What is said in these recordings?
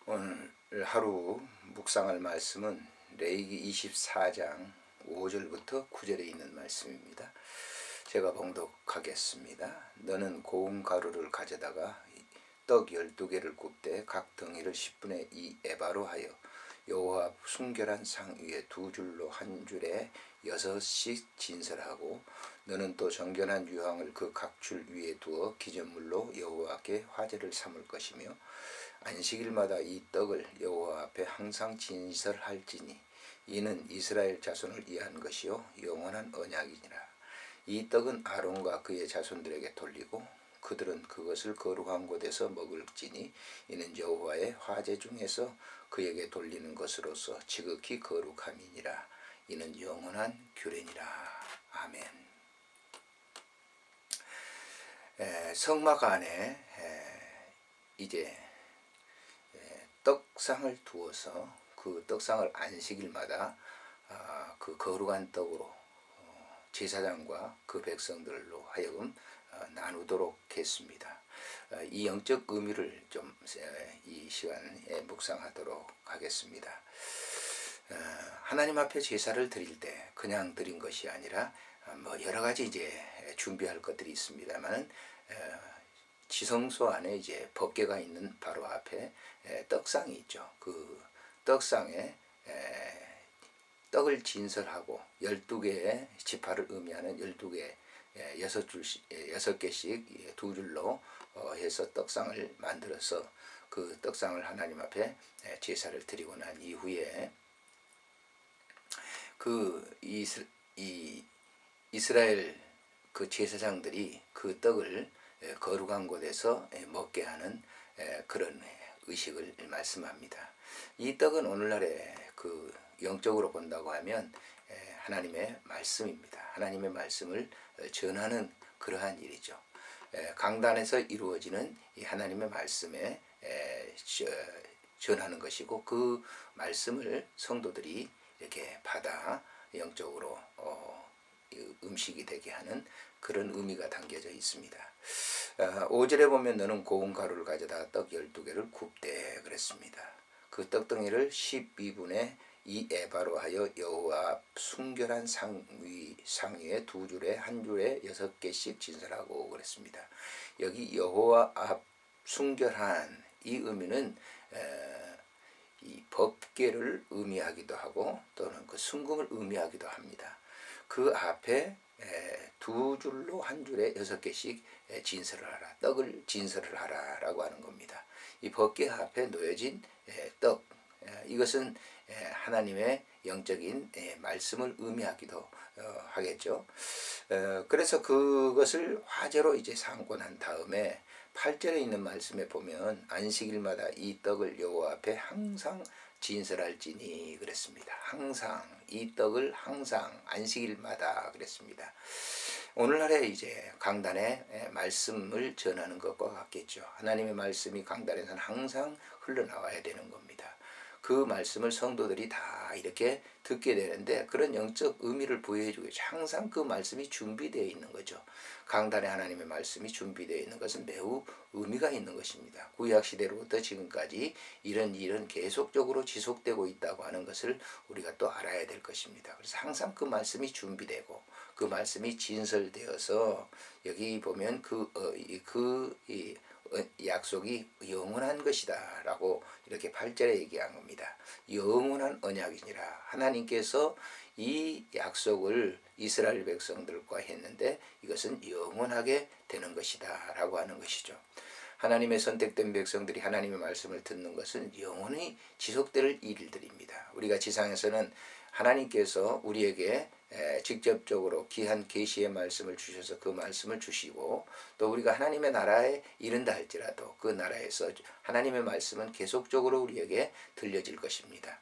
오늘 하루 묵상할 말씀은 레위기 24장 5절부터 9절에 있는 말씀입니다. 제가 봉독하겠습니다. 너는 고운 가루를 가져다가 떡 12개를 굽되 각 덩이를 10분의 2 에바로 하여 여호와 앞 순결한 상 위에 두 줄로 한 줄에 6씩 진설하고 너는 또 정결한 유황을 그 각 줄 위에 두어 기념물로 여호와께 화제를 삼을 것이며 안식일마다 이 떡을 여호와 앞에 항상 진설할지니 이는 이스라엘 자손을 위한 것이요 영원한 언약이니라. 이 떡은 아론과 그의 자손들에게 돌리고 그들은 그것을 거룩한 곳에서 먹을지니 이는 여호와의 화제 중에서 그에게 돌리는 것으로서 지극히 거룩함이니라. 이는 영원한 규례니라. 아멘. 성막 안에 이제 떡상을 두어서 그 떡상을 안식일마다 그 거룩한 떡으로 제사장과 그 백성들로 하여금 나누도록 했습니다. 이 영적 의미를 좀 이 시간에 묵상하도록 하겠습니다. 하나님 앞에 제사를 드릴 때 그냥 드린 것이 아니라 뭐 여러 가지 이제 준비할 것들이 있습니다만은 지성소 안에 이제 법궤가 있는 바로 앞에 떡상이 있죠. 그 떡상에 떡을 진설하고 12개의 지파를 의미하는 12개 6개씩 두 줄로 해서 떡상을 만들어서 그 떡상을 하나님 앞에 제사를 드리고 난 이후에 그 이스라엘 그 제사장들이 그 떡을 거룩한 곳에서 먹게 하는 그런 의식을 말씀합니다. 이 떡은 오늘날에 그 영적으로 본다고 하면 하나님의 말씀입니다. 하나님의 말씀을 전하는 그러한 일이죠. 강단에서 이루어지는 이 하나님의 말씀에 전하는 것이고 그 말씀을 성도들이 이렇게 받아 영적으로 음식이 되게 하는 그런 의미가 담겨져 있습니다. 5절에 보면 너는 고운 가루를 가져다 떡 12개를 굽되 그랬습니다. 그 떡덩이를 12분의 2 에바로 하여 여호와 앞 순결한 상 위에 두 줄에 한 줄에 6개씩 진설하고 그랬습니다. 여기 여호와 앞 순결한 이 의미는 이 법궤를 의미하기도 하고 또는 그 순금을 의미하기도 합니다. 그 앞에 두 줄로 한 줄에 6개씩 진설을 하라. 떡을 진설을 하라라고 하는 겁니다. 이 법궤 앞에 놓여진 떡 이것은 하나님의 영적인 말씀을 의미하기도 하겠죠. 그래서 그것을 화제로 이제 삼고 난 다음에 8절에 있는 말씀에 보면 안식일마다 이 떡을 여호와 앞에 항상 진설할지니 그랬습니다. 항상 이 떡을 항상 안식일마다 그랬습니다. 오늘날에 이제 강단에 말씀을 전하는 것과 같겠죠. 하나님의 말씀이 강단에서는 항상 흘러나와야 되는 겁니다. 그 말씀을 성도들이 다 이렇게 듣게 되는데 그런 영적 의미를 부여해주고 항상 그 말씀이 준비되어 있는 거죠. 강단에 하나님의 말씀이 준비되어 있는 것은 매우 의미가 있는 것입니다. 구약시대로부터 지금까지 이런 일은 계속적으로 지속되고 있다고 하는 것을 우리가 또 알아야 될 것입니다. 그래서 항상 그 말씀이 준비되고 그 말씀이 진설되어서 여기 보면 그 약속이 영원한 것이다 라고 이렇게 8절에 얘기한 겁니다. 영원한 언약이니라. 하나님께서 이 약속을 이스라엘 백성들과 했는데 이것은 영원하게 되는 것이다 라고 하는 것이죠. 하나님의 선택된 백성들이 하나님의 말씀을 듣는 것은 영원히 지속될 일들입니다. 우리가 지상에서는 하나님께서 우리에게 직접적으로 귀한 계시의 말씀을 주셔서 그 말씀을 주시고 또 우리가 하나님의 나라에 이른다 할지라도 그 나라에서 하나님의 말씀은 계속적으로 우리에게 들려질 것입니다.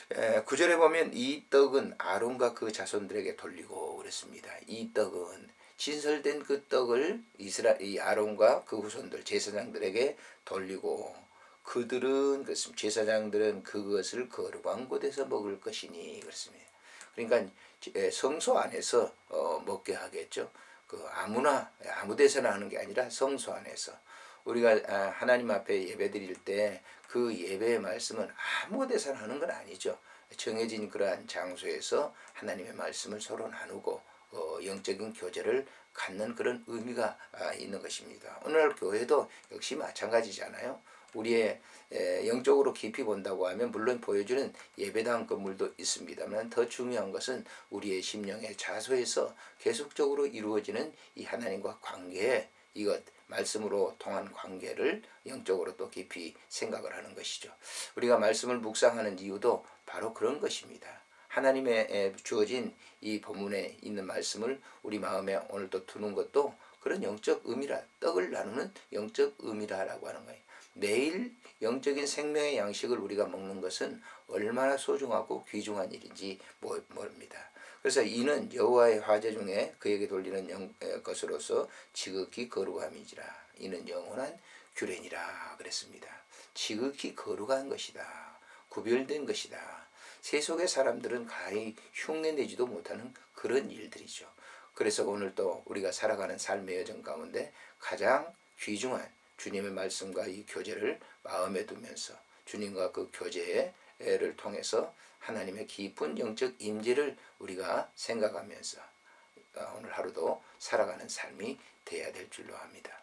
9절에 보면 이 떡은 아론과 그 자손들에게 돌리고 그랬습니다. 이 떡은 진설된 그 떡을 이 아론과 그 후손들 제사장들에게 돌리고 그들은 그렇습니다. 제사장들은 그것을 거룩한 곳에서 먹을 것이니 그렇습니다. 그러니까 성소 안에서 먹게 하겠죠. 그 아무나 아무 데서나 하는 게 아니라 성소 안에서 우리가 하나님 앞에 예배 드릴 때 그 예배의 말씀은 아무 데서나 하는 건 아니죠. 정해진 그러한 장소에서 하나님의 말씀을 서로 나누고 영적인 교제를 갖는 그런 의미가 있는 것입니다. 오늘날 교회도 역시 마찬가지잖아요. 우리의 영적으로 깊이 본다고 하면 물론 보여주는 예배당 건물도 있습니다만 더 중요한 것은 우리의 심령의 자소에서 계속적으로 이루어지는 이 하나님과 관계, 이것 말씀으로 통한 관계를 영적으로 또 깊이 생각을 하는 것이죠. 우리가 말씀을 묵상하는 이유도 바로 그런 것입니다. 하나님의 주어진 이 본문에 있는 말씀을 우리 마음에 오늘도 두는 것도 그런 영적 의미라, 떡을 나누는 영적 의미라라고 하는 거예요. 매일 영적인 생명의 양식을 우리가 먹는 것은 얼마나 소중하고 귀중한 일인지 모릅니다. 그래서 이는 여호와의 화제 중에 그에게 돌리는 것으로서 지극히 거룩함이지라. 이는 영원한 규례니라 그랬습니다. 지극히 거룩한 것이다. 구별된 것이다. 세속의 사람들은 가히 흉내내지도 못하는 그런 일들이죠. 그래서 오늘 또 우리가 살아가는 삶의 여정 가운데 가장 귀중한 주님의 말씀과 이 교제를 마음에 두면서 주님과 그 교제를 통해서 하나님의 깊은 영적 임재를 우리가 생각하면서 오늘 하루도 살아가는 삶이 되어야 될 줄로 압니다.